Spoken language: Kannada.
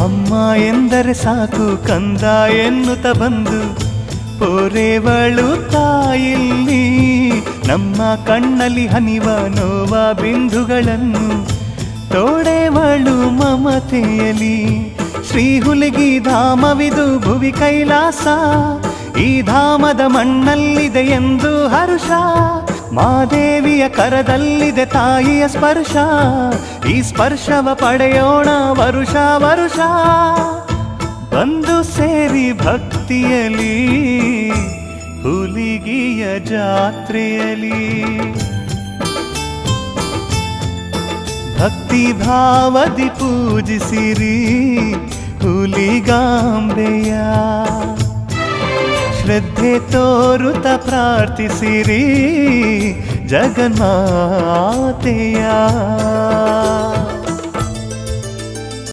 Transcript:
ಅಮ್ಮ ಎಂದರೆ ಸಾಕು ಕಂದ ಎನ್ನುತ್ತ ಬಂದು ಪೋರೆವಳು ತಾಯಿಲ್ಲಿ ನಮ್ಮ ಕಣ್ಣಲ್ಲಿ ಹನಿವ ನೋವ ಬಿಂದುಗಳನ್ನು ತೋಡೆವಳು ಮಮತೆಯಲಿ. ಶ್ರೀ ಹುಲಿಗಿ ಧಾಮವಿದು ಭುವಿ ಕೈಲಾಸ, ಈ ಧಾಮದ ಮಣ್ಣಲ್ಲಿದೆ ಎಂದು ಹರುಷ. ಮಾದೇವಿಯ ಕರದಲ್ಲಿದೆ ತಾಯಿಯ ಸ್ಪರ್ಶ, ಈ ಸ್ಪರ್ಶವ ಪಡೆಯೋಣ ವರುಷ ವರುಷ. ಬಂದು ಸೇರಿ ಭಕ್ತಿಯಲಿ ಹುಲಿಗಿಯ ಜಾತ್ರೆಯಲಿ, ಭಕ್ತಿ ಭಾವದಿ ಪೂಜಿಸಿರಿ ಹುಲಿಗಾಂಬೆಯ. ಶ್ರದ್ಧೆ ತೋರುತ ಪ್ರಾರ್ಥಿಸಿರಿ ಜಗನ್ಮಾತೆಯ.